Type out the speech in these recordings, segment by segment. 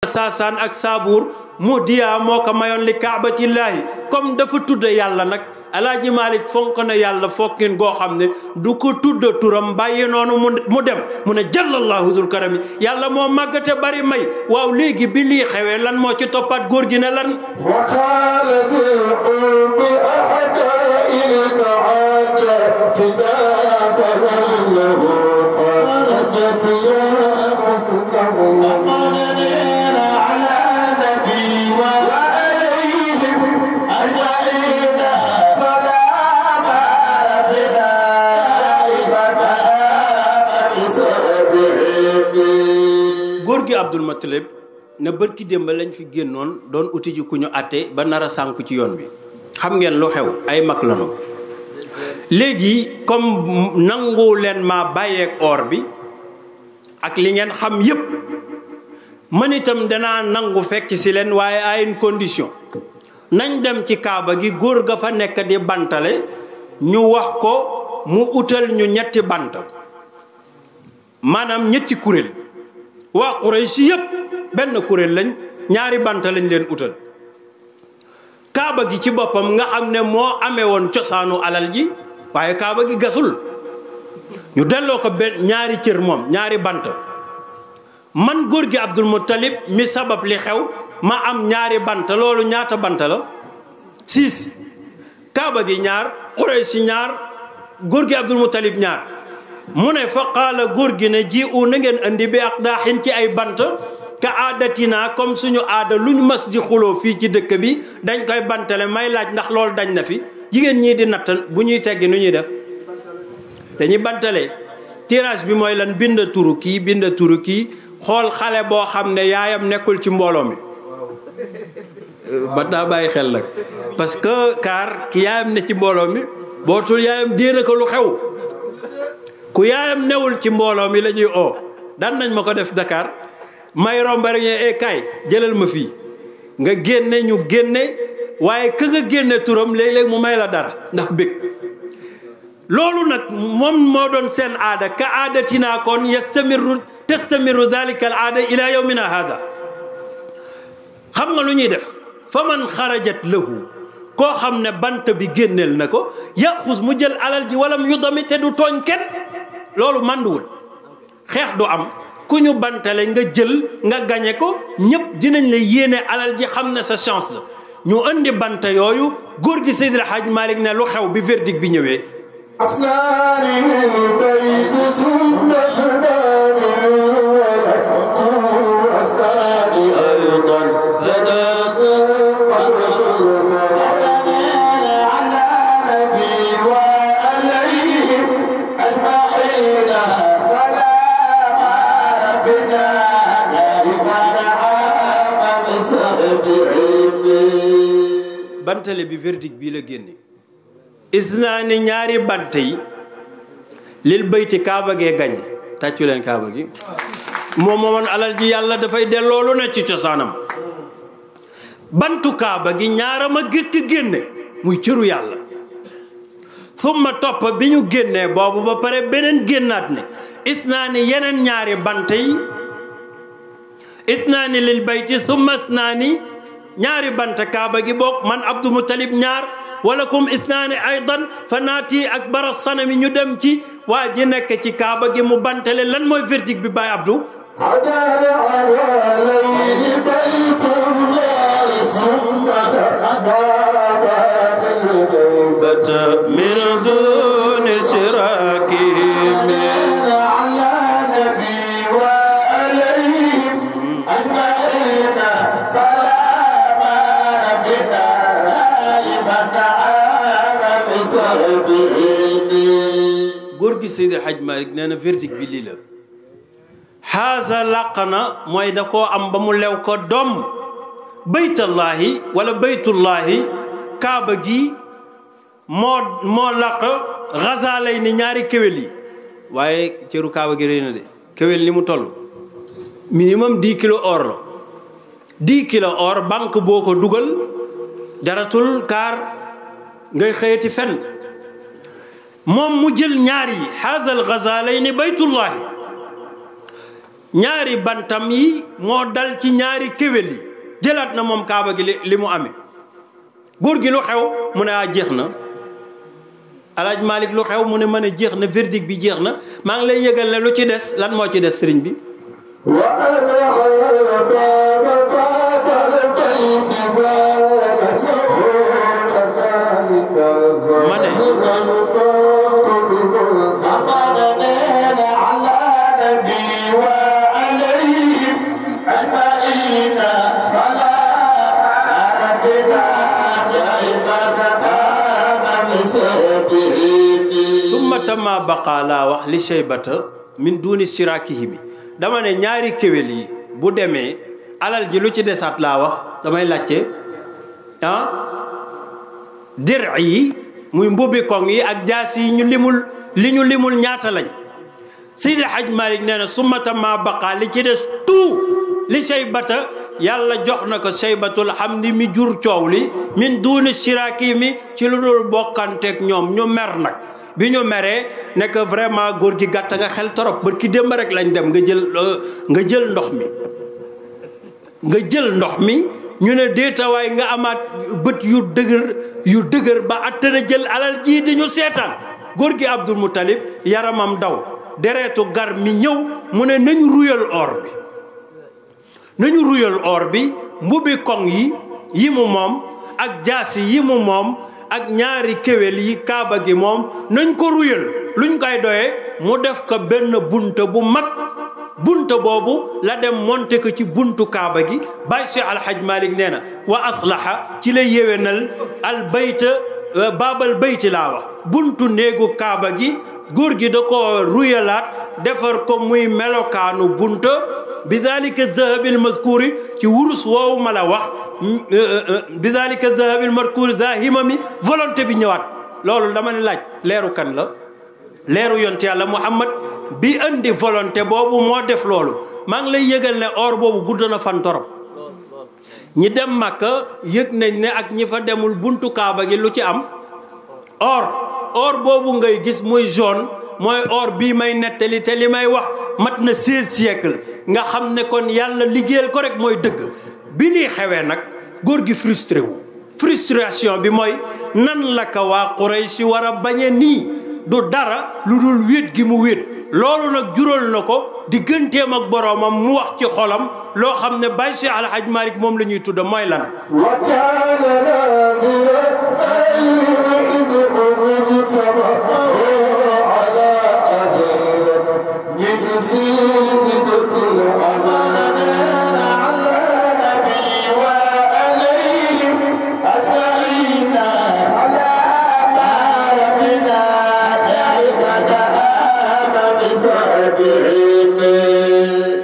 saasaan ak saabuur mu diyaa moo ko mayoon li kaabatillaahi comme dafa tudda yàlla nag Alaaji Malik fonk na yàlla fokkin goo xam ne du ko tudda turam bàyyi noonu mu dem mu ne jallallahu dul karami yàlla moo màggate bari may waaw léegi bi lii xewee lan moo ci toppaat góor gi ne lan góor gi Abdul Mutalib ne bërki démb lañ fi génnoon doon uti ji ku ñu àtte ba nar a sànku ci yoon bi xam ngeen lu xew ay mag lanu léegi comme nangu leen maa bàyyeek or bi ak li ngeen xam yépp man itam danaa nangu fekk si leen waaye à une condition nañ dem ci kaaba gi góor ga fa nekk di bantale ñu wax ko mu utal ñu ñetti bant maanaam ñetti kuréel waa Quraysh yépp benn kuréel lañ ñaari bant lañ leen utal kaaba gi ci boppam nga xam ne moo amee woon cosaanu alal ji waaye kaaba gi gasul ñu delloo ko benn ñaari cër moom ñaari bant man góor gi Abdul Muttalib mi sabab li xew ma am ñaari bant loolu ñaata bant la 6 kaaba gi ñaar Quraysh ñaar góor gi Abdul Muttalib ñaar mu ne fa qaala góor gi ne ji u na ngeen andi bi ak daaxin ci ay bant ka aadatina comme suñu aada luñ mas di xuloo fii ci dëkk bi dañ koy bantale may laaj ndax loolu dañ na fi jigéen ñii di natt bu ñuy teggi nu ñuy def dañuy bantale tirage bi mooy lan bind turu kii xool xale boo xam ne yaayam nekkul ci mbooloo mi ba daa bàyyi xel nag parce que car ki yaayam ne ci mbooloo mi bootul yaayam déena ko lu xew ku yaayam newul ci mbooloo mi la ñuy oo daan nañ ma ko def Dakar may romba rek ñu kaay jëlal ma fii nga génne ñu génne waaye ka nga génne turam léeg-léeg mu may la dara ndax bëgg loolu nag moom moo doon seen aada ka aadatinaa kon testamiru dalika al aada ila yawmina hada xam nga lu ñuy def fa man xarajat lahu koo xam ne bant bi génneel na ko yaxus mu jël alal ji walam yu dami te du tooñ kenn loolu mànduwul xeex du am ku ñu bantale nga jël nga gañe ko ñëpp dinañ la yéene alal ji xam ne sa chance la ñu indi bant yooyu góor gi Seydil Hadj Malick ne lu xew bi verdict bi ñëwee bantale bi verdict bi la génne isnaani ñaari bant yi lil bayti kaaba gee gañe tàccu leen kaaba gi moom moomoon alal ji yàlla dafay delloo lu ne ci cosaanam bantu kaaba gi ñaarama gëkk génne muy cëru yàlla summa topp bi ñu génnee boobu ba pare beneen génnaat ne isnaani yeneen ñaari bant yi isnaani lil bayti summa isnaani ñaari bant kaaba gi bokk man Abdul Muttalib ñaar wala kum isnaani aydan fa naati ak bara sanami ñu dem ci waa ji nekk ci kaaba gi mu bantale lan mooy verdict bi Baye Abdou min duni siraki góor gi Seydi Hadj Malick nee na verdict bi lii la xaasa làq na mooy da koo am ba mu lew ko doom baytullaahi wala baytullaahi kaaba gi moo làq xasaalay ni ñaari kéwél yi waaye cëru kaaba gi rëy na de kéwél ni mu toll minimum 10 kilos or la 10 kilos or banque boo ko dugal daratul kaar ngay xëyati fenn moom mu jël ñaar yi xaasal xasaalayni baytullahi ñaari bantam yi moo dal ci ñaari kéwél yi jëlaat na moom kaaba gi li mu amee góor gi lu xew mu ne jeex na Alaaji Malick lu xew mu ne ma ne jeex na verdict bi jeex na maa ngi lay yëgal ne lu ci des lan moo ci des sëriñ bi ma ne summa tama baqa laa wax li shaybata min duni shirakihimi dama ne ñaari kéwél yi bu demee alal ji lu ci desaat laa wax damay laajte dir yi muy mbubbi koŋ yi ak jaas yi ñu limul ñaata lañ Seydi Haj Malick nee na summa tama baqa li ci des tout li shaybata yàlla jox na ko shaybatul hamdi mi jur coow li min duni shirakihimi ci lu dul bokkanteeg ñoom ñu mer nag bi ñu meree nekk vraiment góor gi gàtt nga xel torop barki démb rek lañ dem nga jël ndox mi ñu ne déetawaay nga amaat bët yu dëgër ba attana jël alal ji di ñu seetaan góor gi Abdul Muttalib yaramam daw deretu gar mi ñëw mu ne nañu ruyal or bi mbubbi koŋ yi mu moom ak jaasi yi mu moom ak ñaari kéwél yi kaaba gi moom nañ ko ruyal luñ koy doyee mu def ko benn bunta bu mag bunta boobu la dem monte ko ci buntu kaaba gi Baay Cheikh Alhaj Malick nee na wa aslaha ci la yéwénal al bayta baabal bayti laa wax buntu néegu kaaba gi góor gi da ko ruyalaat defar ko muy melokaanu bunta bi dalika dahabil mazkuri ci wurus woowu ma la wax bi dalika dahabil mazkuri da himami volonté bi ñëwaat loolu dama ne laaj leeru kan la leeru yonte yàlla Muhammad bi andi volonté boobu moo def loolu maa ngi lay yëgal ne or boobu gudd na fan torop ñi dem Makka yëg nañ ne ak ñi fa demul buntu kaaba gi lu ci am or boobu ngay gis muy jaune mooy or bii may nettali te li may wax mat na 16 siècle nga xam ne kon yàlla liggéeyal ko rek mooy dëgg bi ni xewee nag góor gi frustré wu frustration bi mooy nan la ko waa Quraysh war a bañe nii du dara lu dul wéet gi mu wéet loolu nag jural na ko digganteem ak boroomam mu wax ci xolam loo xam ne Baay Cheikh Alhaj Malick moom la ñuy tudda mooy lan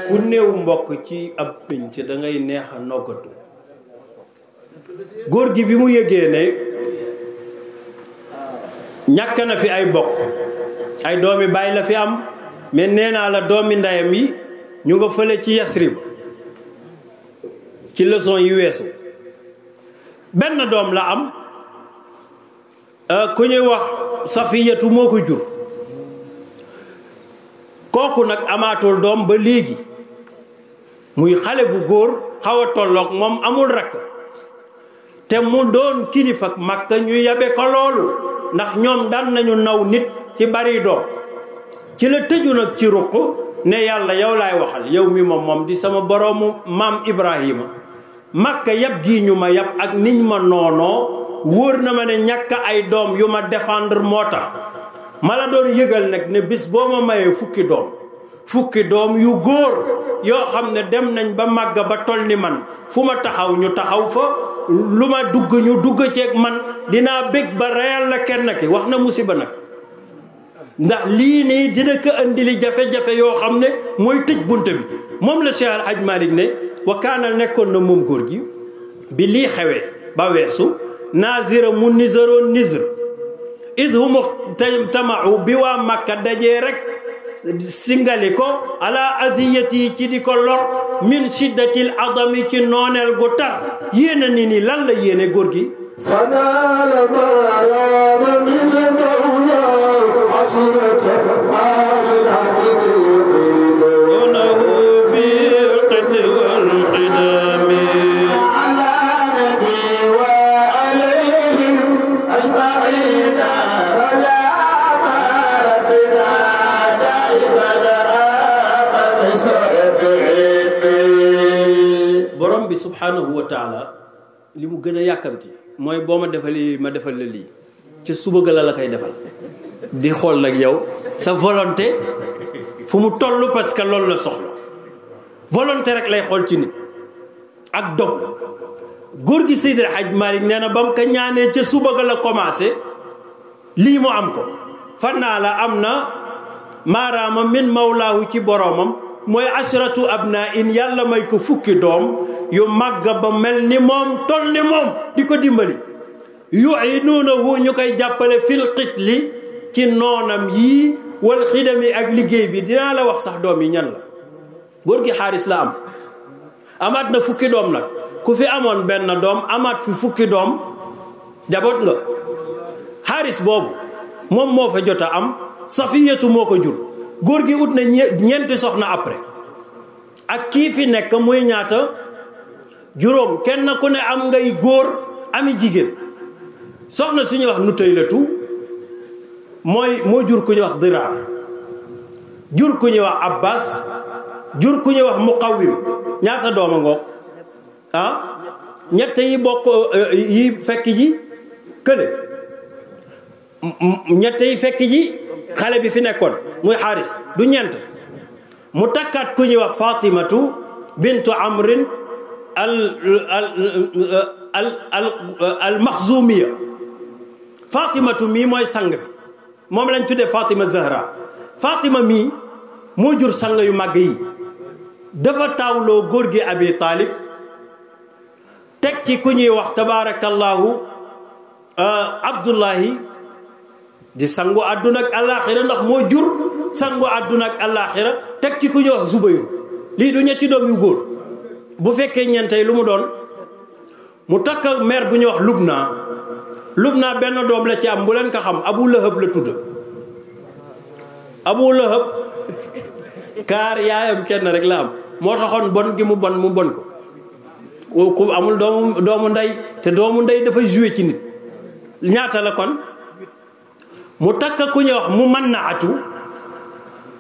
ku néew mbokk ci ab pénc da ngay neex a noggatu góor gi bi mu yëgee ne ñàkk na fi ay bokk ay doomi baay la fi am mais nee naa la doomi ndeyam yi ñu nga fële ci Yasrib ci leçon yi weesu benn doom la am ku ñuy wax Safiyatu moo ko jur kooku nag amaatul doom ba léegi muy xale bu góor xaw a tolloog moom amul rakk te mu doon kilifa ak Makka ñu yabe ko loolu ndax ñoom daan nañu naw nit ci bari doom ci la tëju nag ci ruq ne yàlla yow laay waxal yow mi moom di sama boroomu maam Ibrahima Makka yab gii ñu ma yab ak niñ ma noonoo wóor na ma ne ñàkk ay doom yu ma défendre moo tax ma la doon yëgal nag ne bis boo ma mayee fukki doom yu góor yoo xam ne dem nañ ba màgg ba toll ni man fu ma taxaw ñu taxaw fa lu ma dugg ñu dugg ceeg man dinaa bég ba reyal la kenn ki wax na musiba nag ndax lii nii dina ko andili jafe-jafe yoo xam ne mooy tëj bunt bi moom la Cheikh Al Hadj Malick ne wa kaana nekkoon na moom góor gi bi lii xewee ba weesu nazira mu nisaroon nisr id hum tamau bi waa Makka dajee rek singali ko ala adiyati yi ci di ko lor min shiddatil adami ci nooneel gu tar yéena ni ni lan la yéene góor gi fanaala ma yaama min mawla asirata borom bi subhanahu wa taala li mu gën a yàkkamti mooy boo ma defali ma defal la lii ci suba ga la koy defal di xool nag yow sa volonté fu mu toll parce que loolu la soxla volonté rek lay xool ci nit ak dog góor gi Seydi Hadj Malick nee na ba mu ko ñaanee ca suba ga la commencé lii mu am ko fannaa la am na maaraama min mawlaahu ci boromam mooy asratu abna in yàlla may ko fukki doom yu màgg ba mel ni moom toll ni moom di ko dimbali yu'inuunahu ñu koy jàppale fil qitli ci noonam yii wal xidami ak liggéey bi dinaa la wax sax doom yi ñan la góor gi xaaris la am amaat na fukki doom nag ku fi amoon benn doom amaat fi fukki doom jaboot nga xaaris boobu moom moo fa jot a am safiyatu moo ko jur góor gi ut na ñeenti soxna après ak kii fi nekk muy ñaata juróom kenn ku ne am ngay góor ami jigéen soxna suñuy wax nu tëy latu moo jur ku ñuy wax diraar jur ku ñuy wax abbas jur ku ñuy wax muqawwim ñaata dooma ngoog ñett yi bokk yi fekk ji kële ñett yi fekk ji xale bi fi nekkoon muy xaaris du ñeent mu takkaat ku ñuy wax fatimatu bintu amrin al maxzumiya fatimatu mii mooy sang bi moom lañ tuddee fatima zahra fatima mii moo jur sang yu màgg yi dafa taawloo góor gi abi taalib teg ci ku ñuy wax tabaarakallahu abdullahi di sangu àdduna ak àllaaxira ndax moo jur sangu àdduna ak àllaaxira teg ci ku ñuy wax zubayru lii du ñetti doom yu góor bu fekkee ñeentey lu mu doon mu takk mère bu ñuy wax Lubna benn doom la ci am bu leen ko xam Abu Lahab la tudd Abu Lahab kaar yaayam kenn rek la am moo taxoon bon gi mu bon ko ku amul doomu ndey te doomu ndey dafa joué ci nit ñaata la kon mu takk ku ñuy wax mu mën na atu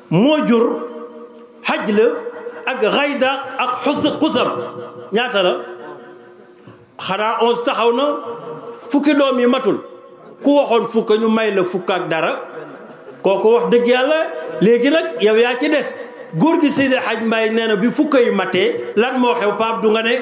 moo jur xaj la ak xayda ak xusam ñaata la xanaa 11 taxaw na fukki doom yi matul ku waxoon fukk ñu may la fukk ak dara kooku wax dëgg yàlla léegi nag yow yaa ci des góor gi Seydi Hadj Mbaye nee na bi fukk yi matee lan moo xew Pape du nga ne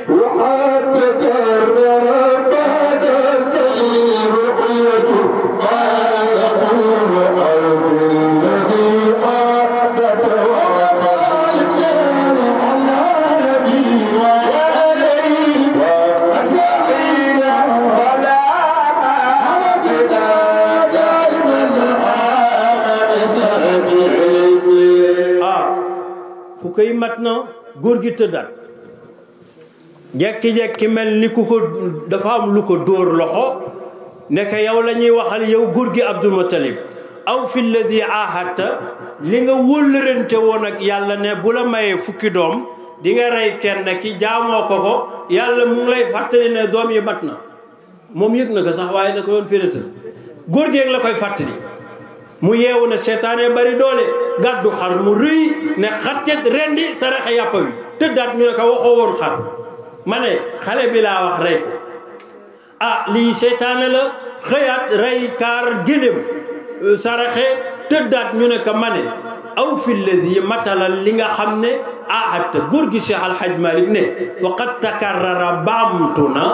koy mat na góor gi tëddaat jekki-jekki mel ni ku ko dafa am lu ko dóor loxo nekk yow la ñuy waxal yow góor gi Abdul Muttalib aw fi lladi ahadta li nga wóllërante woon ak yàlla ne bu la mayee fukki doom di nga rey kenn ki jaamoo ko yàlla mu ngi lay fàttali ne doom yi mat na moom yëg na ko sax waaye da ko doon féetal góor gi la koy fàttali mu yeewu ne seetaane bari doole gàddu xar mu rëy ne xattet rendi saraxe yàppa wi tëddaat ñu ne ko waxoo woon xar ma ne xale bi laa wax rey ko lii seetaane la xëyaat rey kaar gëléem saraxe tëddaat ñu ne ko ma ne aw fi lladi matalal li nga xam ne ahadta góor gi Cheikh Al Hadj Malick ne wa qad takarrara baamtu na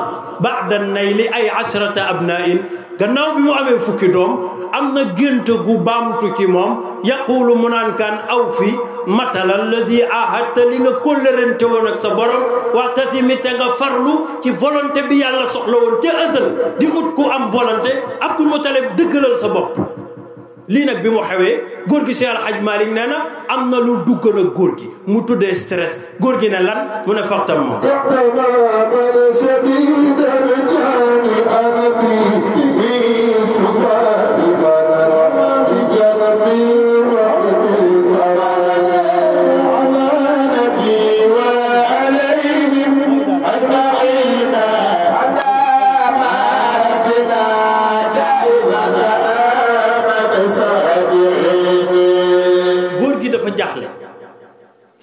ba'da nayli ay ashrata abnain gannaaw bi mu amee fukki doom am na gént gu baamtu ci moom yaqulu mu naan kaan aw fi matalal lladi ahadta li nga kóllërante woon ak sa borom waxtasimi te nga farlu ci volonté bi yàlla soxla woon ca ësal di ut ku am volonté Abdul Muttalib dëggalal sa bopp lii nag bi mu xewee góor gi Cheikh Al Hadj Malick nee na am na lu duggal ak góor gi mu tuddee stress góor gi ne lan mu ne faxtam moom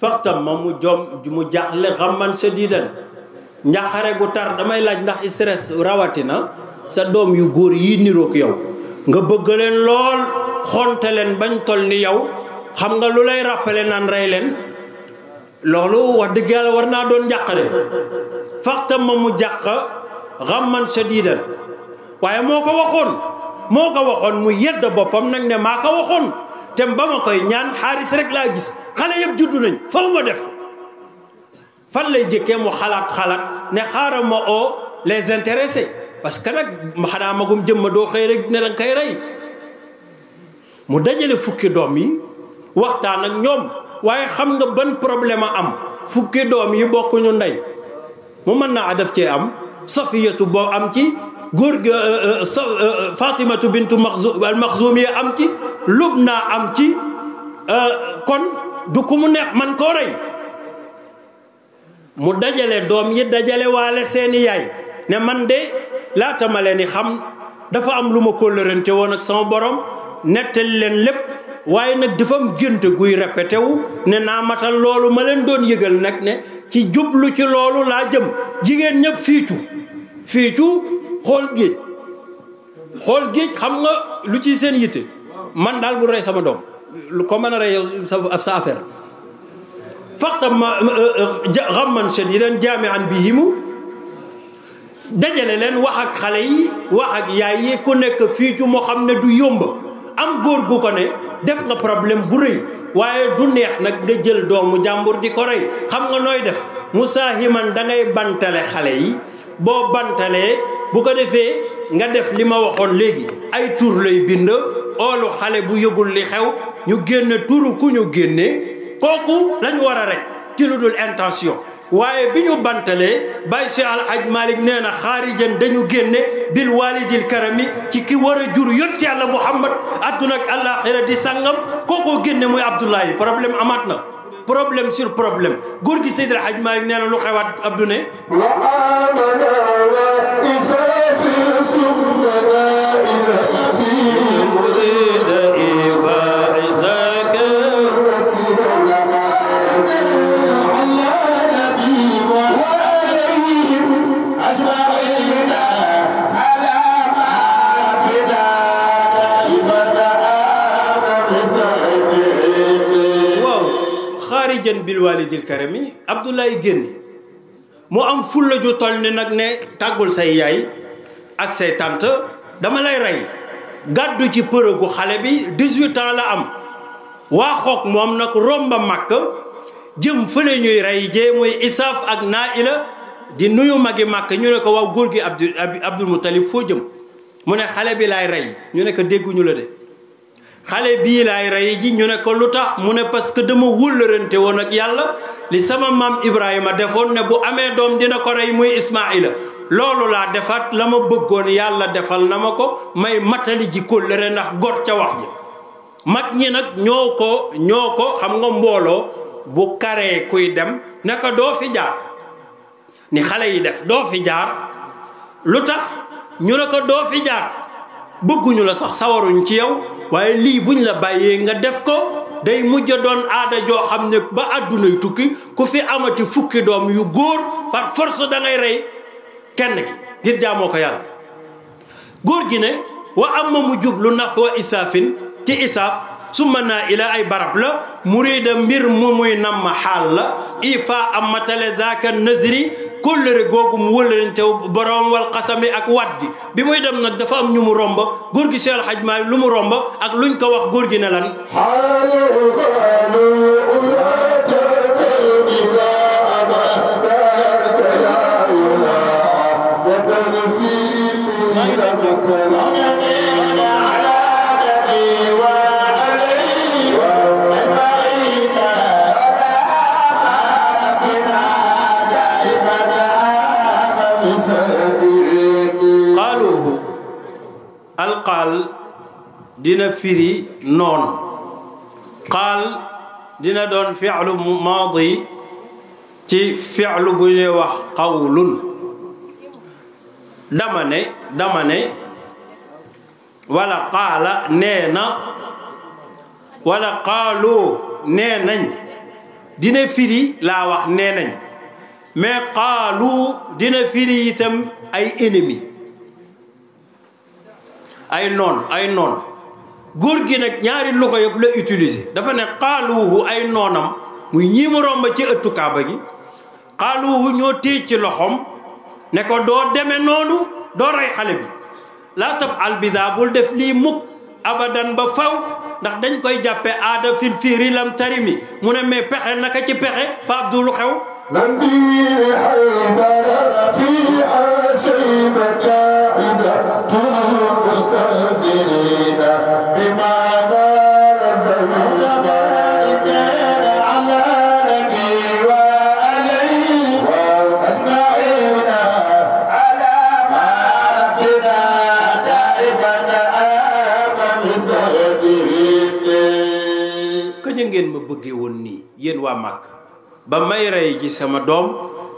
faxtam ma mu jaaxle xamman shadidan njaqare gu tar damay laaj ndax stress rawatina sa doom yu góor yi niroog yow nga bëgg leen lool xonte leen bañ tol ni yow xam nga lu lay rappelé naan rey leen loolu wax dëgg yàlla war naa doon njàqale faxtam ma mu jàq xamman shadidan waaye moo ko waxoon mu yedd boppam nag ne maa ko waxoon te ba ma koy ñaan xaaris rek laa gis xale yëpp juddu nañ faw ma def fan lay jëkkee mu xalaat ne xaaral ma oo les intéressés parce que nag xanaa magum jëmma doo xëy rek ne danga koy rey mu dajale fukki doom yi waxtaan ak ñoom waaye xam nga ban problème a am fukki doom yi bokkuñu ndey mu mën naa def cee am safiyatu boo am ci góor gi fatimatu bintu al-Maxzumiya am ci Lubna am ci kon du ku mu neex man koo rey mu dajale doom yi dajale waale seeni yaay ne man de laata ma leen di xam dafa am lu ma kóllërante woon ak sama borom nettali leen lépp waaye nag dafa am gént guy répété wu ne naa matal loolu ma leen doon yëgal nag ne ci jublu ci loolu laa jëm jigéen ñëpp fiicu xool géej xam nga lu ci seen yitte man daal bu rey sama doom lu ko mën a rey yow sa affaire faqtam ma xamman shadidan jaami'an bihimu dajale leen wax ak xale yi wax ak yaay yi ku nekk fiicu moo xam ne du yomb am góor gu ko ne def nga problème bu rëy waaye du neex nag nga jël doomu jàmbur di ko rey xam nga nooy def musaahiman da ngay bantale xale yi boo bantalee bu ko defee nga def li ma waxoon léegi ay tur lay bind oolu xale bu yëgul li xew ñu génne turu ku ñu génne kooku lañu war a rek ci lu dul intention waaye bi ñu bantalee Baye Cheikh Al Hadj Malick nee na xaarijan dañu génne bil walidil karami ci ki war a jur yonent Yàlla Muhammad adduna ak àllaaxira di sangam kookoo génne muy Abdoulaye problème amaat na problème sur problème góor gi Seydi Al Hadj Malick nee na lu xewaat Abdou ne jën bil walidil karami Abdoulaye génne mu am fulla ju toll ne nag ne tàggul say yaay ak say tante dama lay rey gàddu ci përëgu xale bi 18 ans la am waa xoog moom nag romba màkk jëm fële ñuy rey jee muy Isaaf ak Naila di nuyu magi màkk ñu ne ko waaw góor gi Abdul Muttalib foo jëm mu ne xale bi laay rey ñu ne ko dégguñu la de xale bii laay rey ji ñu ne ko lu tax mu ne parce que dama wóllërante woon ak yàlla li sama maam Ibrahima defoon ne bu amee doom dina ko rey muy Ismaila loolu laa defaat la ma bëggoon yàlla defal na ma ko may matali ji kóllëre ndax gor ca wax ji mag ñi nag ñoo ko xam nga mbooloo bu karee kuy dem ne ko doo fi jaar ni xale yi def doo fi jaar lu tax ñu ne ko doo fi jaar bëgguñu la sax sawaruñ ci yow waaye lii buñ la bàyyee nga def ko day mujj doon aada joo xam ne ba àddunay tukki ku fi amati fukki doom yu góor par force da ngay rey kenn ki ngir jaamoo ko yàlla góor gi ne wa amma mu jublu nax wa isaafin ci isaaf summa naa ila ay barab la murida mbir mu muy namma xaal la ifa am matale zaaka nadri kóllëre googu mu wëlërante borom wal xasami ak wat gi bi muy dem nag dafa am ñu mu romba góor gi Cheikh El Hadj Malick lu mu romba ak luñ ko wax góor gi ne lan alqaal dina firi noon qaal dina doon fi'lu maadi ci fi'lu bu ñuy wax qawlun dama ne wala qaala nee na wala qaalu nee nañ dina firi laa wax nee nañ mais qaalu dina firi itam ay ennemi ay noon góor gi nag ñaari loxo yëpp la utiliser dafa ne qaaluhu ay noonam muy ñii mu romb ci ëttu kaaba gi qaaluhu ñoo téye ci loxoom ne ko doo deme noonu doo rey xale bi laa tafal bida bul def lii mukk abadan ba faw ndax dañ koy jàppe aada fil fiiri lam tarimi mu ne mais pexe naka ci pexe Pa Abdou lu xew نبي حيدر فيها شيبة عدة المستهدرين بما قال الزمان على نبي وعليه وأجمعين سلام ربنا دائما آمن بسرده kañ ngeen ma bëggee woon nii yéen waa Màkka ba may rey ji sama doom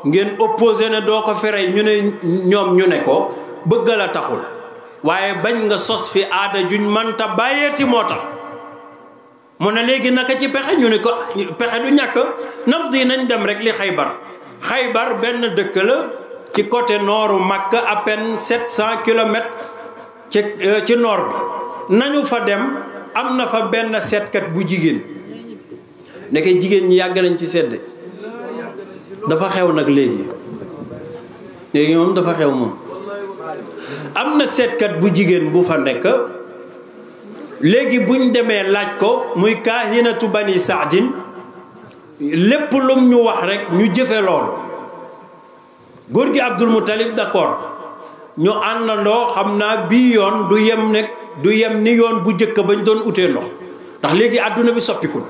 ngeen opposé ne doo ko fi rey ñu ne ñoom ñu ne ko bëgg la taxul waaye bañ nga sos fi aada juñ manta bàyyeeti moo tax mu ne léegi naka ci pexe ñu ne ko pexe du ñàkk nam di nañ dem rek li Xaybar benn dëkk la ci côté nooru Makka à peine 700 kilomètres ci nord bi nañu fa dem am na fa benn seetkat bu jigéen nekkee jigéen ñi yàgg nañ ci sedd dafa xew nag léegi moom dafa xew moom am na seetkat bu jigéen bu fa nekk léegi buñ demee laaj ko muy kaahinatu bani saadin lépp lum ñu wax rek ñu jëfe loolu góor gi Abdul Muttalib d'accord ñu àndandoo xam naa bii yoon du yem ni yoon bu jëkk bañ doon utee ndox ndax léegi àdduna bi soppiku na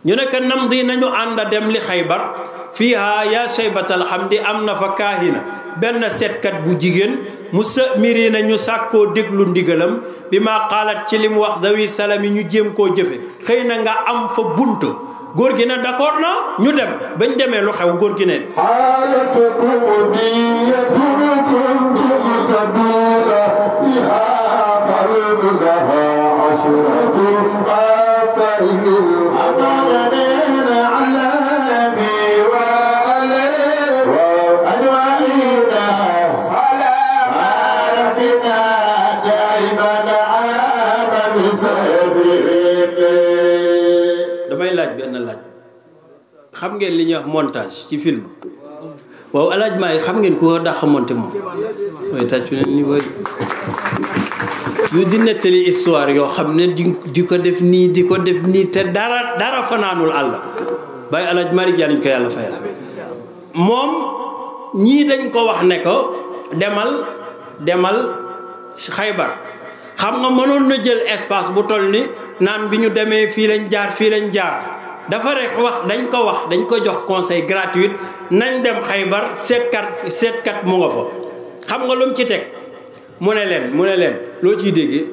ñu nekk nam di nañu ànd dem li Xaybar fiiha yaa shaybatal hamdi am na fa kaahina benn seetkat bu jigéen mu sa miri na ñu sàkkoo déglu ndigalam bi ma xaalat ci li mu wax dawi salam yi ñu jéem koo jëfe xëy na nga am fa bunt góor gi ne d'accord na ñu dem bañ demee lu xew góor gi ne damay laaj benn laaj xam ngeen li ñuy wax montage ci film waaw alaaj maay xam ngeen ko dàq monté moom mooy tàccu ne ni way yu di nettali histoire yoo xam ne di ko def nii di ko def nii te dara fanaanul àll bàyyi alaaj mari jàlliñ ko yàlla fayal moom ñii dañ ko wax ne ko demal Xaybar xam nga mënoon na jël espace bu toll ni naan bi ñu demee fii lañ jaar dafa rek dañ ko jox conseil gratuit nañ dem Xaybar seetkat mu nga fa xam nga lu mu ci teg mu ne leen loo ciy déggee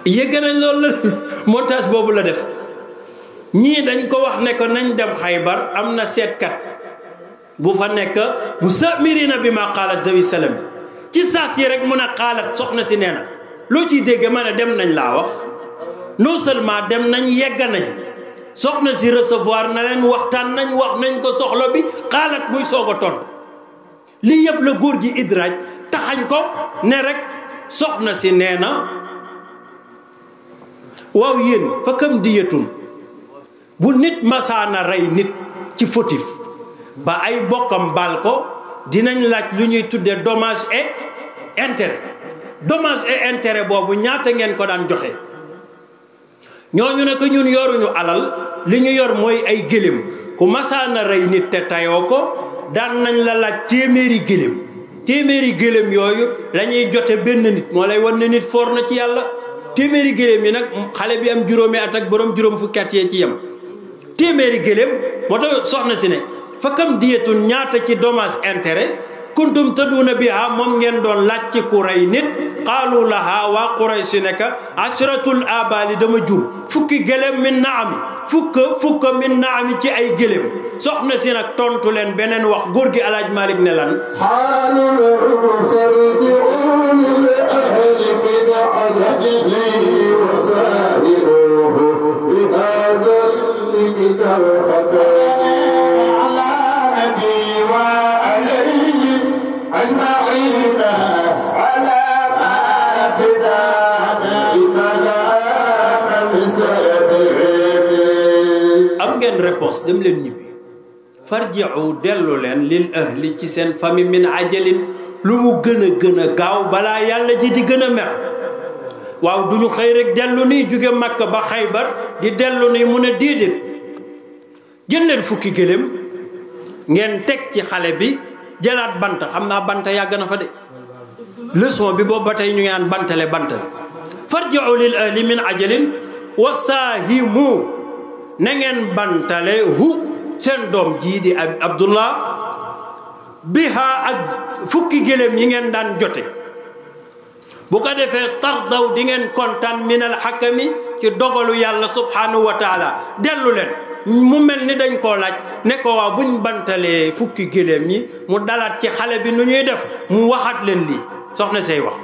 yegg nañ loolu la montage boobu la def ñii dañ ko wax ne ko nañ dem Xaybar am na seetkat bu fa nekk bu samirina bi ma qaalat zawi salam ci saas yi rek mun a xaalat soxna si nee na loo ciy dégg ma ne dem nañ laa wax non seulement dem nañ yegg nañ soxna si recevoir na leen waxtaan nañ wax nañ ko soxla bi xaalat muy soog a tontu lii yëpp la góor gi idraaj taxañ ko ne rek soxna si nee na waaw yéen fa kam diyatun bu nit masaana rey nit ci fautif ba ay bokkam baal ko dinañ laaj lu ñuy tuddee dommage et intérêt boobu ñaata ngeen ko daan joxe ñooñu ne ko ñun yoruñu alal li ñu yor mooy ay gëléem ku masaana rey nit te tayoo ko daan nañ la laaj téeméeri gëléem yooyu lañuy jote benn nit moo lay wan ne nit foor na ci yàlla téeméeri gëléem yi nag xale bi am juróomi at ak borom juróom fukki at yee ci yem téeméeri gëléem moo tax soxna si ne fa kam diyetun ñaata ci dommage intérêt kuntum taduna biha moom ngeen doon laaj ci ku rey nit qaalu laha waa Quraysh si nekk ashratul abali dama jur fukki gëléem min naami fukk min naami ci ay gëléem soxna si nag tontu leen beneen wax góor gi alaaj Malik ne lan réponse dem leen ñibbi farji'u dellu leen lil ahli ci seen famille min ajalin lu mu gën a gaaw balaa yàlla ji di gën a mer waaw duñu xëy rek dellu nii jóge Makka ba Xaybar di dellu nii mu ne déedéet jël leen fukki gëléem ngeen teg ci xale bi jëlaat bant xam naa bant yàgg na fa de leçon bi boobu ba tey ñu ngi naan bantale farji'u lil ahli min ajalin wasaahimu na ngeen bantale hu seen doom jii di Abdullah biha ak fukki gëléem yi ngeen daan jote bu ko defee tardaw di ngeen kontaan minal xakami ci dogalu yàlla subhanahu wa taala dellu leen mu mel ni dañ koo laaj ne ko waa buñ bantalee fukki gëléem ñi mu dalaat ci xale bi nu ñuy def mu waxaat leen lii soxna say wax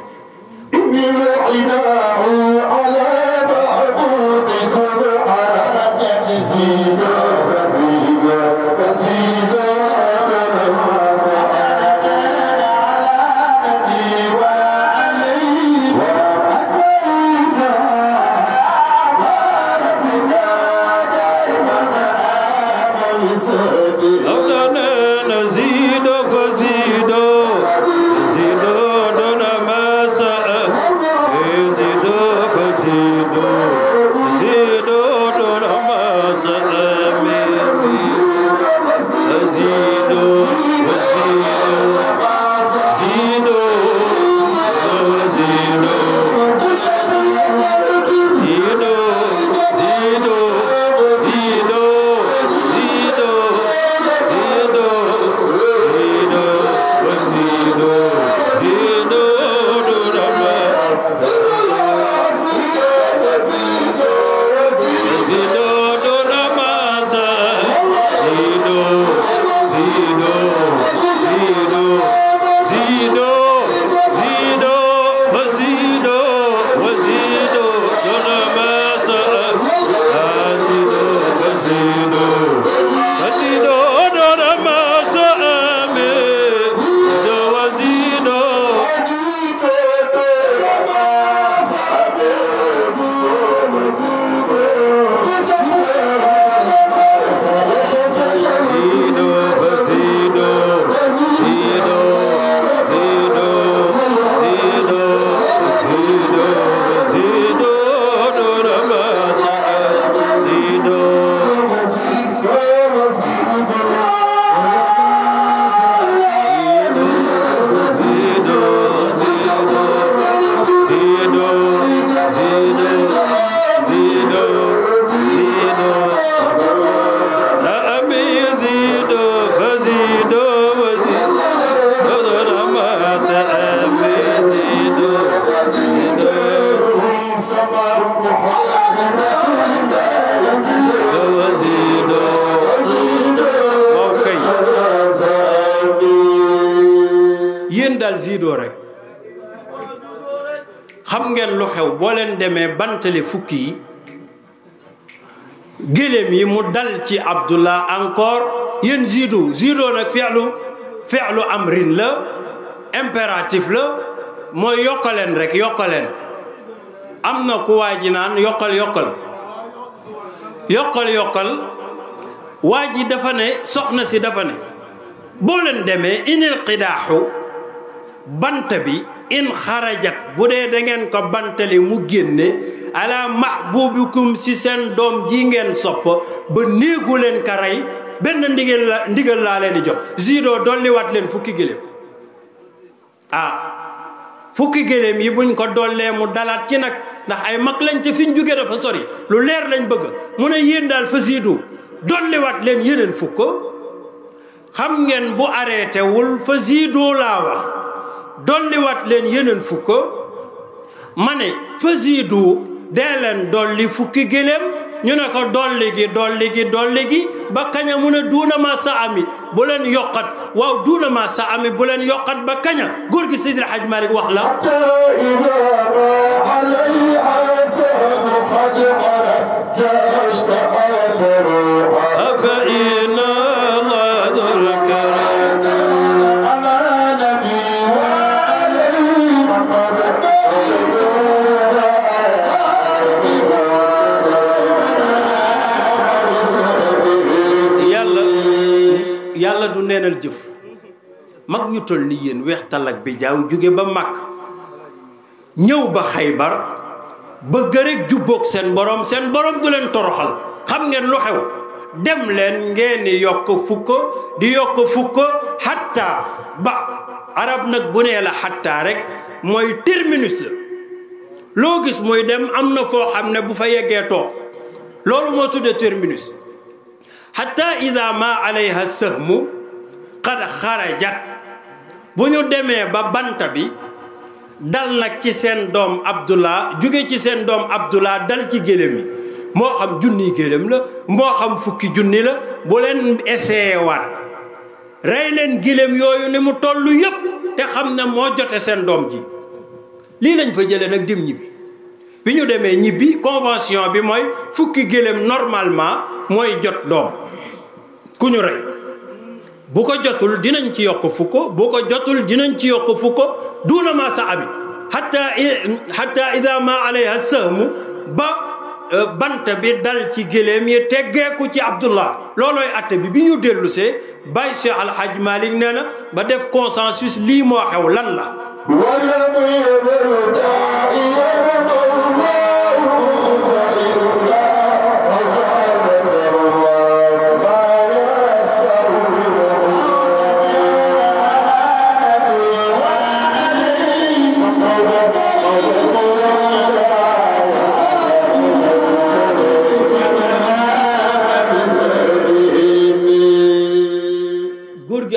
bantale fukki yi gëléem yi mu dal ci Abdullah encore yéen zido nag fi'lu amrin la impératif la mooy yokkaleen rek yokkaleen am na ku waa ji naan yokkal waa ji dafa ne soxna si dafa ne boo leen demee inil qidaaxu bant bi in xarajat bu dee da ngeen ko bantale mu génne ala mahbubikum si seen doom ji ngeen sopp ba néegu leen ka rey benn ndigal laa leen di jox zido dolliwaat leen fukki gëléem fukki gëléem yi buñ ko dollee mu dalaat ci nag ndax ay mag lañ te fi ñu jóge dafa sori lu leer lañ bëgg mu ne yéen daal fa zido dolliwaat leen yeneen fukk xam ngeen bu arrêté wul fa zido laa wax dolliwaat leen yeneen fukk ma ne fa ziidu dee leen dolli fukki gëléem ñu ne ko dolli gi ba kaña mu ne duuna ma sa ami bu leen yokkat waaw duuna ma sa ami bu leen yokkat ba kaña góor gi Seydi El Hadji Malick wax la yàlla du neenal jëf mag ñu toll ni yéen weex talak bi jaaw jóge ba màkk ñëw ba Xaybar bëgg rek jubboog seen borom du leen toroxal xam ngeen lu xew dem leen ngeen di yokk fukk hatta ba arab nag bu nee la hatta rek mooy terminus la loo gis muy dem am na foo xam ne bu fa yeggee toog loolu moo tudde terminus hatta ida ma alayha sahmu qad xarajat bu ñu demee ba banta bi dal nag ci seen doom Abdullah jóge ci seen doom Abdullah dal ci gélém yi moo xam junniy gélém la moo xam fukki junni la bu leen essayé waat rey leen gélém yooyu ni mu toll yépp te xam ne moo jote seen doom ji lii lañ fa jëlee nag dim ñibbi bi ñu demee ñibbi convention bi mooy fukki gélém normalement mooy jot doom ku ñu rey bu ko jotul dinañ ci yokk fukk bu ko jotul dinañ ci yokk fukk duuna ma sa abi hatta ida ma alayha sahmu ba bant bi dal ci gëléem yi teggeeku ci Abdullah loolooy atte bi ñu dellusee Baye Cheikh Al Hadj Malick nee na ba def consensus lii moo xew lan la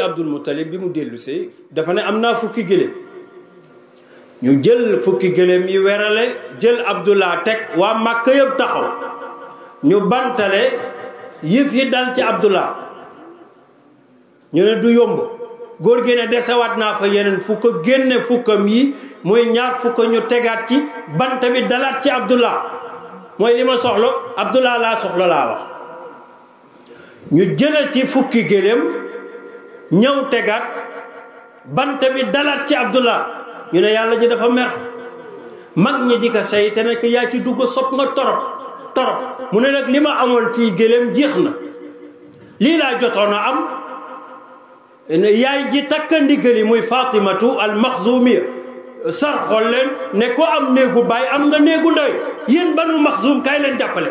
Abdul Muttalib bi mu dellusee dafa ne am naa fukki gëléem ñu jël fukki gëléem yi werale jël Abdullah teg waa Màkka yëpp taxaw ñu bantale yëf yi dal ci Abdullah ñu ne du yomb góor gi ne desewaat naa fa yeneen fukk génne fukkam yi muy ñaar fukk ñu tegaat ci bant bi dalaat ci Abdullah mooy li ma soxla Abdullah laa soxla laa wax ñu jële ci fukki gëléem ñëw tegaat bant bi dalaat ci Abdullah ñu ne yàlla ji dafa mer mag ñi di ko say te nekk yaa ci dugg sopp nga torop mu ne nag li ma amoon ci gëléem jeex na lii laa jotoon a am yaay ji takka ndigali muy Fatimatu al Maxzumiya sar xool leen ne ko am néegu baay am nga néegu ndey yéen Banu Maxzum kay leen jàppale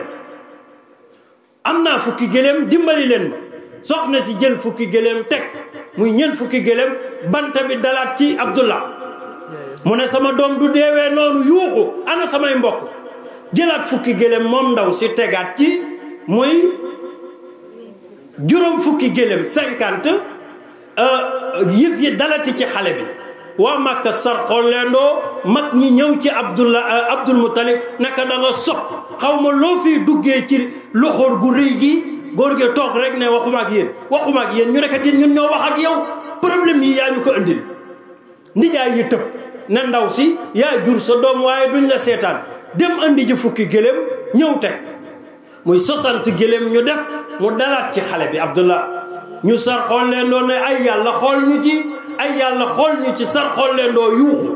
am naa fukki gëléem dimbali leen ma soxna si jël fukki gëléem teg muy ñeent fukki gëléem bant bi dalaat ci Abdullah mu ne sama doom du deewee noonu yuuxu ana samay mbokk jëlaat fukki gëléem moom ndaw si tegaat ci muy juróom fukki gëléem 50 yëf yi dalati ci xale bi waa Màkka sar xolleendoo mag ñi ñëw ci Abdul Muttalib naka da nga sopp xaw ma loo fiy duggee ci loxoor gu rëy gi góor gi toog rek ne waxuma ak yéen ñu rek ñun ñoo wax ak yow problème yi yaa ñu ko indil nijaay yi tëb ne ndaw si yaa jur sa doom waaye duñ la seetaan dem andi ji fukki gëléem ñëw teg muy 60 gëléem ñu def mu dalaat ci xale bi Abdullah ñu sar xool leen doo ne ay yàlla xool ñu ci sar xool leen doo yuuxu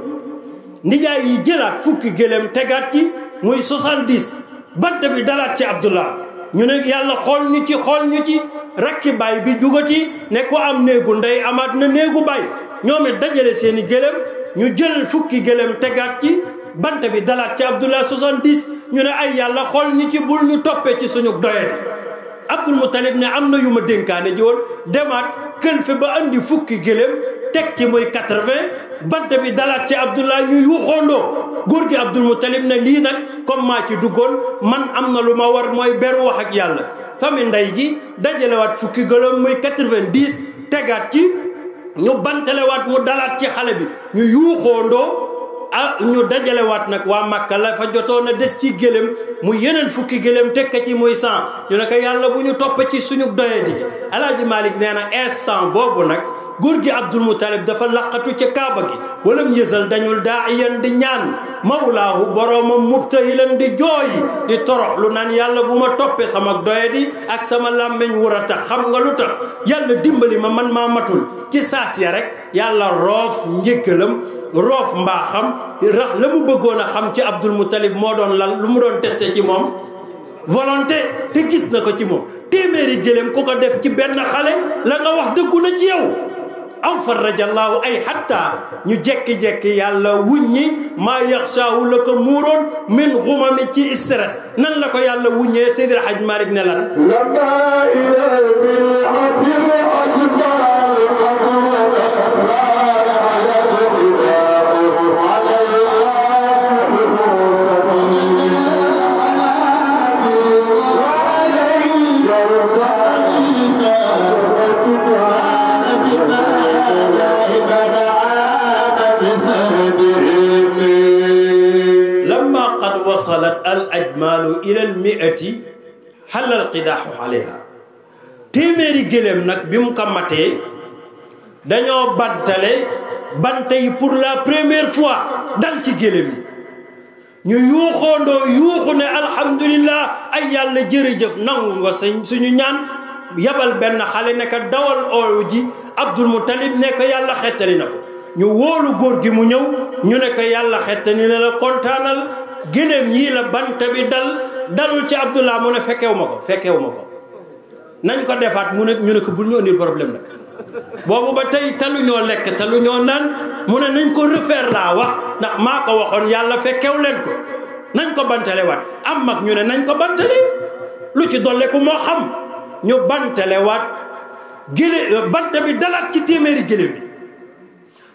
nijaay yi jëlaat fukki gëléem tegaat ci muy 70 bant bi dalaat ci Abdullah ñu ne yàlla xool ñu ci rakki baay bi jugati ne ko am néegu ndey amaat na néegu baay ñoom it dajale seeni gëléem ñu jël fukki gëléem tegaat ci bant bi dalaat ci Abdullah 70 ñu ne ay yàlla xool ñu ci bul ñu toppee ci suñu doyati Abdul Muttalib ne am na yu ma dénkaane ji woon demaat këlfe ba andi fukki gëléem teg ci muy 80 bant bi dalaat ci Abdullah ñu yuuxoondoo góor gi Abdul Muttalib ne lii nag comme maa ci duggoon man am na lu ma war mooy beru wax ak yàlla fami ndey ji dajalewaat fukki gëléem muy 90 tegaat ci ñu bantalewaat mu dalaat ci xale bi ñu yuuxoondoo ñu dajalewaat nag waa Màkka la fa jotoon a des ci gëléem mu yeneen fukki gëléem teg ci muy 100 ñu ne ko yàlla bu ñu topp ci suñu doyadi ji Alaaji Malick nee na instant boobu nag góor gi Abdul Muttalib dafa laqatu ca Kaaba gi walam yësal dañul daa'iyan di ñaan mawlaahu boroomam mubtahilan di jooy di torox lu naan yàlla bu ma toppee sama doyadi ak sama làmmeñ wur a tax xam nga lu tax yàlla dimbali ma man maa matul ci saas ya rek yàlla roof njëggalam roof mbaaxam rax la mu bëggoon a xam ci Abdul Muttalib moo doon lan lu mu doon testé ci moom volonté te gis na ko ci moom téeméeri gëléem ku ko def ci benn xale la nga wax dëggu na ci yow am farajallaahu ay hatta ñu jekki-jekki yàlla wuññi maa yaxshaahu la ko muuroon min xumami ci stress nan la ko yàlla wuññee Seydi El Hadji Malick ne lan wasalat al ajmalu ila al miati xalal qidaaxu alayha téeméeri gëléem nag bi mu ko matee dañoo bantale bante yi pour la première fois dal ci gëléem yi ñu yuuxoondoo yuuxu ne alhamdulillah ay yàlla jërëjëf nangu nga suñu ñaan yabal benn xale ne ka dawal ooyu ji Abdul Muttalib ne ko yàlla xettali na ko ñu wóolu góor gi mu ñëw ñu ne ko yàlla xettali na la kontaanal gëléem yii la bant bi dalul ci Abdullah mu ne fekkewu ma ko nañ ko defaat mu ne ñu ne ko bul ñu andil problème nag boobu ba tey taluñoo lekk taluñoo naan mu ne nañ ko refaire laa wax ndax maa ko waxoon yàlla fekkew leen ko nañ ko bantale waat am mag ñu ne nañ ko bantale lu ci dolleku moo xam ñu bantale waat bant bi dalaat ci téeméeri gëléem yi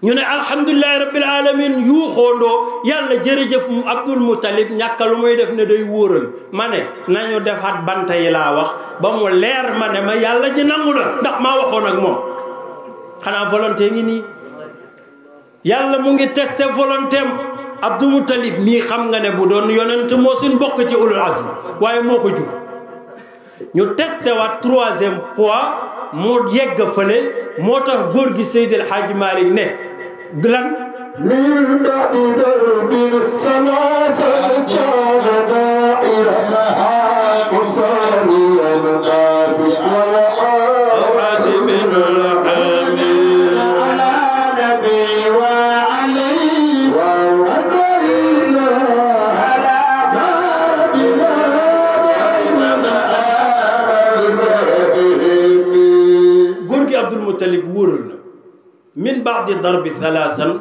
ñu ne alhamdulilahi rabbil alamin yuuxoondoo yàlla jërëjëf Abdul Muttalib ñàkka lu muy def ne day wóoral ma ne nañu defaat banta yi laa wax ba mu leer ma ne ma yàlla ji nangu la ndax maa waxoon ak moom xanaa volonté ngi nii yàlla mu ngi testé volonté am Abdul Muttalib mii xam nga ne bu doon yonent moo suñ bokk ci ulul azm waaye moo ko jur ñu testé waat troisième fois mu yegg fële moo tax góor gi Seydi El Hadji Malick ne lan من بعد درب ثلاثة كان دائرها مصليا قاسيا الراشم الحميد على نبي وعليه وأجمعين على بابنا دائما آمن سرهم góor gi Abdul Muttalib wóoral na min baadi darbi thalathan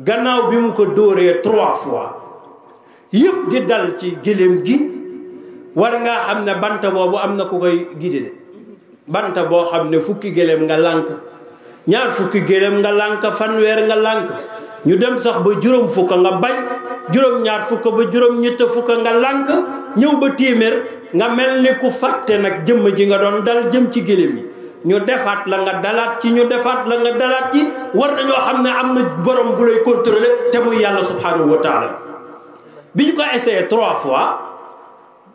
gannaaw bi mu ko dóoree 3 fois yëpp di dal ci gëléem gi war ngaa xam ne banta boobu am na ku koy gide de banta boo xam ne fukki gëléem nga lànk ñaar fukki gëléem nga lànk fanweer nga lànk ñu dem sax ba juróom fukk nga bañ juróom ñaar fukk ba juróom ñett fukk nga lànk ñëw ba téeméer nga mel ni ku fàtte nag jëmm ji nga doon dal jëm ci gëléem yi ñu defaat la nga dalaat ci ñu defaat la nga dalaat ci war nañoo xam ne am na borom bu lay contrôler te muy yàlla subhanahu wa taala bi ñu ko essayé 3 fois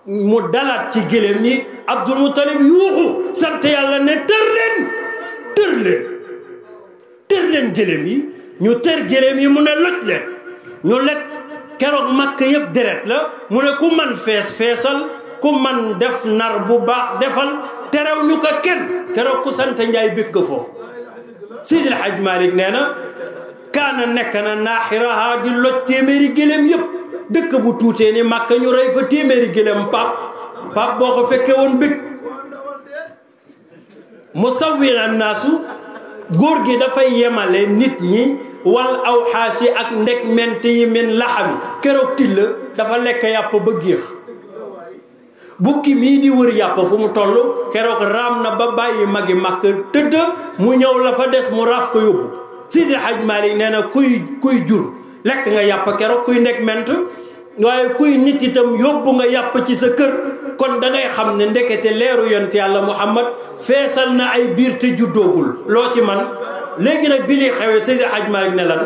mu dalaat ci gëléem ñi Abdul Muttalib yuuxu sant yàlla ne tër leen gëléem yi ñu tër gëléem yi mu ne loj leen ñu lekk keroog makk yëpp deret la mu ne ku man feesal ku man def nar bu baax defal terew ñu ko kenn keroog ku sant njaay bég nga foofu Seydi El Hadji Malick nee na kaana nekk na naaxiraha di loj téeméeri gëléem yëpp dëkk bu tuutee ni Makka ñu rey fa téeméeri gëléem pap boo ko fekkee woon bég musawwina naasu góor gi dafay yemale nit ñi wal aw xaasi ak ndek ment yi min laxami keroog tilla dafa lekk yàpp ba géex bukki mii di wër yàpp fu mu toll keroog raam na ba bàyyi magi màkk tëdd mu ñëw la fa des mu raaf ko yóbbu Seydi El Hadji Malick nee na kuy jur lekk nga yàpp keroog kuy nekk ment waaye kuy nit itam yóbbu nga yàpp ci sa kër kon da ngay xam ne ndekete leeru yonent yàlla Muhammad feesal na ay biir te juddoogul loo ci man léegi nag bi li xewee Seydi El Hadji Malick ne lan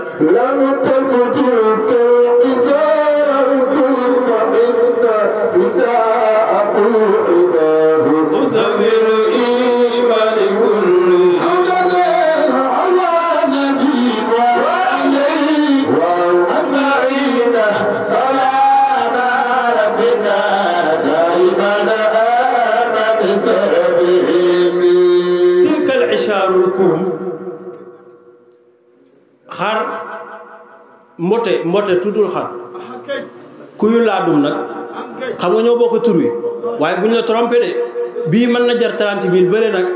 xar mbote tuddul xar kuyu laadum nag xam nga ñoo bokk tur wi waaye bu ñu la trompé de bii mën na jar 30 000 bële nag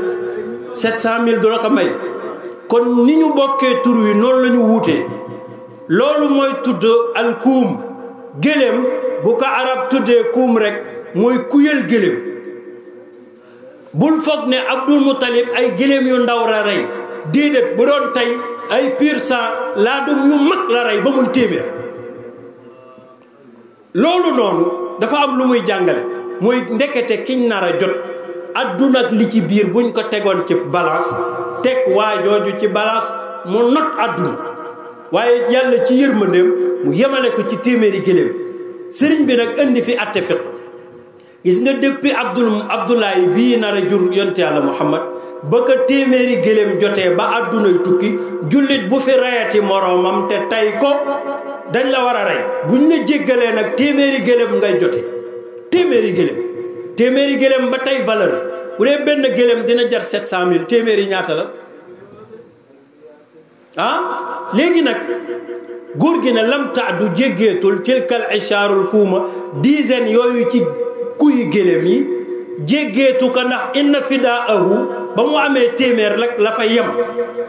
700 000 du la ko may kon ni ñu bokkee tur wi noonu la ñu wuutee loolu mooy tudd al kuum gëléem bu ko arab tuddee kuum rek mooy kuyal gëléem bul foog ne Abdul Muttalib ay gëléem yu ndaw la rey déedéet bu doon tey ay pur sang laadum yu mag la rey ba muy téeméer loolu noonu dafa am lu muy jàngale mooy ndekete kiñ nar a jot adduna ak li ci biir buñ ko tegoon ci balance teg waa jooju ci balance mu not adduna waaye yàlla ci yërmandeem mu yemale ko ci téeméeri gëléem sëriñ bi nag indi fi atte fiq gis nga depuis Abdoulaye bii nar a jur yonte yàlla Muhammad ba ko téeméeri gëléem jotee ba addunay tukki jullit bu fi rayati moroomam te tay ko dañ la war a rey buñ la jéggalee nag téeméeri gëléem ngay jote téeméeri gëléem ba tey valeur bu dee benn gëléem dina jar 700 000 téeméeri ñaata la léegi nag góor gi ne lam tax du jéggeetul tilkal ishaarul kuuma dizaine yooyu ci kuy gëléem yi jéggeetu ko ndax inna fidaahu ba mu amee téeméer rek la fa yem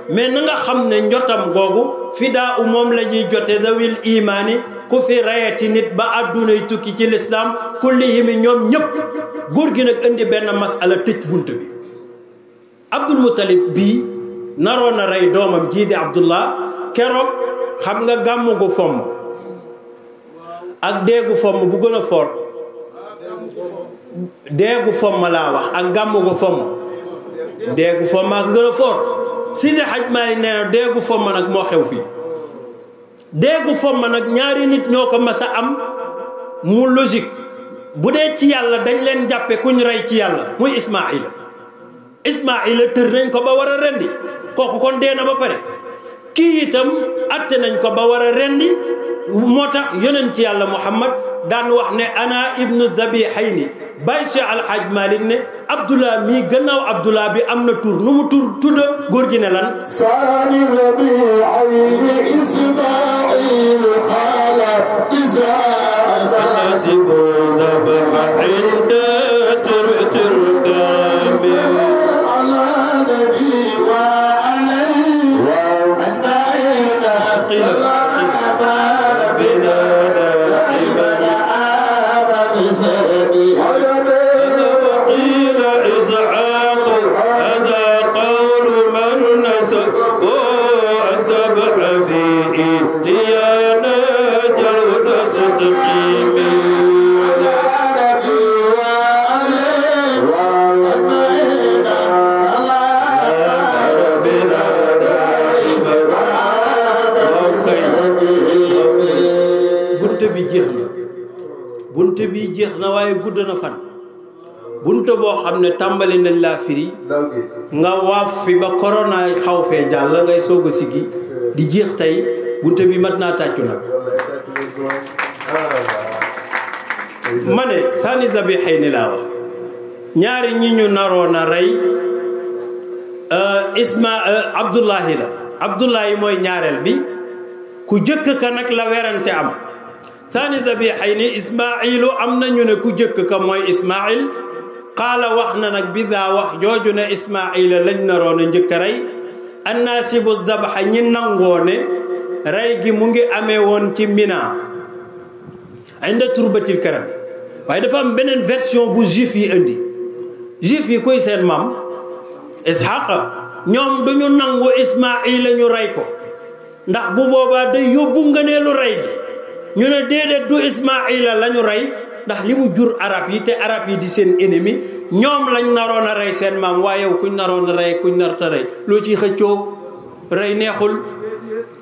mais na nga xam ne njotam googu fidaa moom la ñuy jote zawil imaani ku fi rayati nit ba addunay tukki ci lislaam kullihimi ñoom ñëpp góor gi nag indi benn masala tëj bunt bi Abdul Muttalib bii naroon a rey doomam jii di Abdullah keroog xam nga gàmmu gu fomm ak deegu fomm bu gën a fort deegu fomm laa wax ak gàmmu gu fomm deegu fomm ak gën a fort Sidi Haj Maalik nee na deegu fomm nag moo xew fii deegu fomm nag ñaari nit ñoo ko mas a am mu logique bu dee ci yàlla dañ leen jàppe kuñ rey ci yàlla muy Ismaïla tër nañ ko ba war a rendi kooku kon dee na ba pare kii itam atte nañ ko ba war a rendi moo tax yonent ci yàlla Muhammad daan wax ne ana ibnu zabihayni Baye Cheikh Al Hadj Malick ne Abdullah mii gannaaw Abdullah bi am na tur nu mu tudd góor gi ne lan sani zabihayni Ismaïl xaala isa asibu zabaha inda turturgami ala nabi wa alayhi wa anna qila bunte bi jeex na waaye gudd na fan bunte boo xam ne tàmbali nañ laa firi nga waaf fi ba corona xaw fee jàll ngay soog a siggi di jeex tey bunte bi mat naa tàccu nag ma ne sani zabihayni laa wax ñaari ñi ñu naroon a rey Abdullahi la Abdullahi mooy ñaareel bi ku jëkk ka nag la werante am sani zabihayni Ismailu am na ñu ne ku jëkk ka mooy Ismail qaala wax na nag bidaa wax jooju ne Ismaila lañ naroon a njëkk a rey annaasibu zabaxa ñi nangoo ne rey gi mu ngi amee woon ci Mina inda turbatil karam waaye dafa am beneen version bu juif yi indi juif yi kuy seen maam Isxaqa ñoom duñu nangu Ismaila ñu rey ko ndax bu boobaa day yóbbu ngëneelu rey gi ñu ne déedéet du Ismaila lañu rey ndax li mu jur arab yi te arab yi di seen ennemi ñoom lañ naroon a rey seen maam waaye yow kuñ naroon a rey kuñ narta rey loo ciy xëccoo rey neexul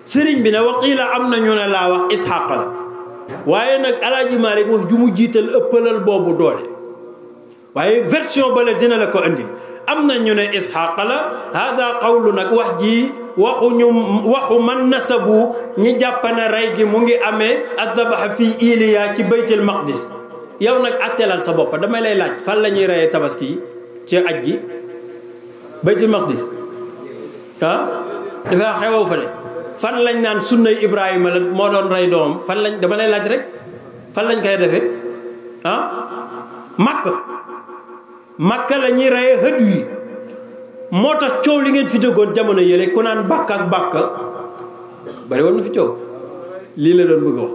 sëriñ bi ne waqiila am na ñu ne laa wax Isxaqa la waaye nag Alaaji Maalik wax ju mu jiital ëppalal boobu doole waaye version bale dina la ko andi am na ñu ne Isxaqa la hada qawlu nag wax ji waxu man nasabu ñi jàppane rey gi mu ngi amee addabaxa fii Iliya ci baytul maqdis yow nag attelal sa bopp damay lay laaj fan la ñuy reyee tabaski yi ci aj gi baytul maqdis dafa xewaw fa de fan lañ naan sunnay Ibrahima la moo doon rey doomam fan lañ dama lay laaj rek fan lañ koy defee Makka Makka la ñuy reye hëdd yi moo tax coow li ngeen fi déggoon jamono yële ku naan bàkk ak bàkk bari woon na fi coow lii la doon bëgg wax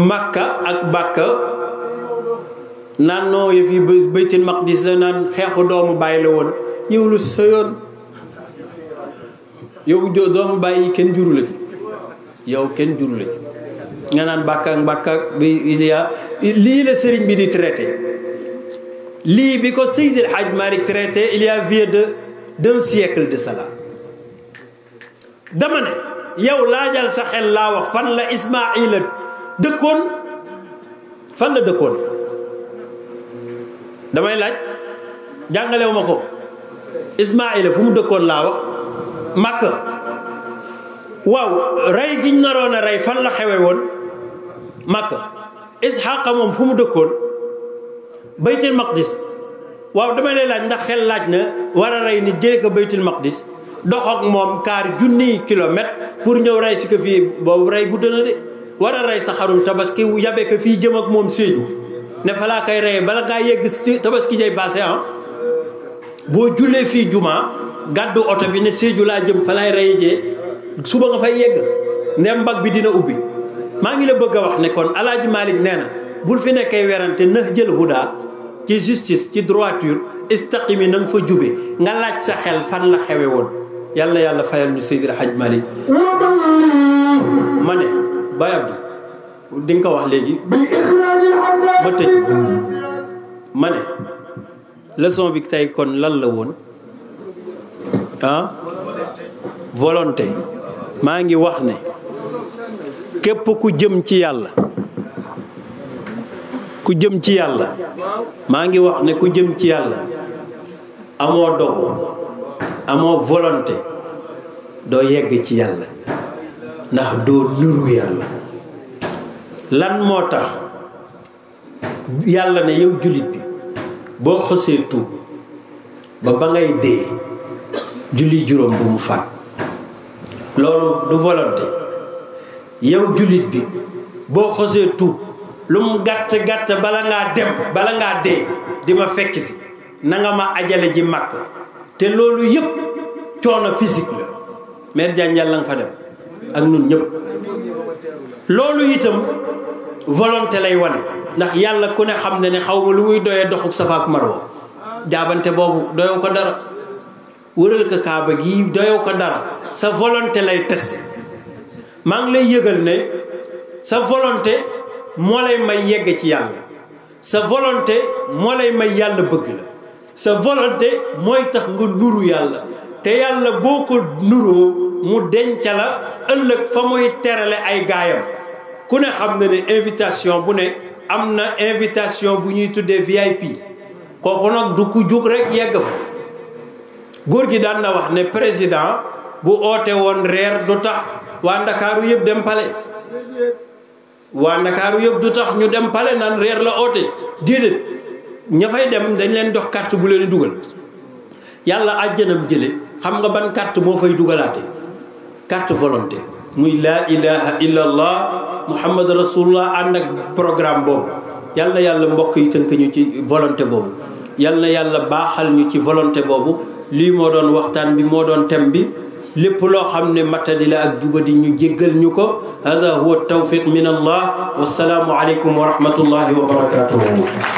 Makka ak bàkk naan noo yëf yi Baytul Maqdis la naan xeexu doomu bàyyi la woon yow lu sa yoon yow doomu bàyyi kenn juru la ci yow kenn juru la ci nga naan bàkk ak bàkk bi lii la sëriñ bi di traité lii bi ko Seydi El Hadj Malick traité il y a vieux d'un siècle de cela dama ne yow laajal sa xel laa wax fan la Ismaïla dëkkoon fan la dëkkoon damay laaj jàngalewu ma ko Ismaïla fu mu dëkkoon laa wax Makka waaw rey giñ naroon a rey fan la xewe woon Makka Isxaaqa moom fu mu dëkkoon Baytul Maqdis waaw damay lay laaj ndax xel laaj na war a rey nit jële ko Baytul Maqdis dox ak moom kaar junniy kilomètre pour ñëw rey si ko fii boobu rey gudd na de war a rey sa xarum tabaski yabe ko fii jëm ak moom Sédhiou ne fa laa koy reyee bala ngaa yegg tabaski jay passé boo jullee fii juma gàddu oto bi ne Sédhiou laa jëm fa lay reyee jee suba nga fay yegg ndem mbag bi dina ubbi maa ngi la bëgg a wax ne kon Alaaji Malick nee na bul fi nekkee werante nax jël huda ci justice ci droiture istaqimi na nga fa jube nga laaj sa xel fan la xewe woon yàlla yàlla fayal ñu Seydi El Hadj Malick ma ne Baye Abdou di nga ko wax léegi ba tëj ma ne leçon bi tey kon lan la woon volonté maa ngi wax ne képp ku jëm ci yàlla maa ngi wax ne ku jëm ci yàlla amoo dogu amoo volonté doo yegg ci yàlla ndax doo nuru yàlla lan moo tax yàlla ne yow jullit bi boo xësee tuub ba ngay dee julli juróom bu mu faat loolu du volonté yow jullit bi boo xësee tuub lu mu gàtt gàtt bala ngaa dee di ma fekk si na nga ma ajale ji màkk te loolu yëpp coono physique la mère Diagne yàlla nga fa dem ak ñun ñëpp loolu itam volonté lay wane ndax yàlla ku ne xam ne xaw ma lu muy doyee doxuk Safa ak Marwa jaabante boobu doyoo ko dara wëral ko kaaba gi doyoo ko dara sa volonté lay testé maa ngi lay yëgal ne sa volonté moo lay may yegg ci yàlla sa volonté moo lay may yàlla bëgg la sa volonté mooy tax nga nuru yàlla te yàlla boo ko nuroo mu denc la ëllëg fa muy terale ay gaayam ku ne xam na ne invitation bu ne am na invitation bu ñuy tuddee VIP kooku nag du ku jug rek yegg fa góor gi daan na wax ne président bu oote woon reer du tax waa Ndakaaru yëpp dem pale waa Ndakaaru yëpp du tax ñu dem pale naan reer la oote déedéet ña fay dem dañ leen dox carte bu leen dugal yàlla àjjanam jële xam nga ban carte moo fay dugalaate carte volonté muy laa ilaha illa allah muhammad rasulullah ànd ak programme boobu yàlla yàlla mbokk yi tënk ñu ci volonté boobu yàlla yàlla baaxal ñu ci volonté boobu lii moo doon waxtaan bi moo doon thème bi lépp loo xam ne matadi la ak jubadi ñu jéggal ñu ko hada huwa tawfiq min allah wassalaamu aleykum wa rahmatullahi wa barakatuhu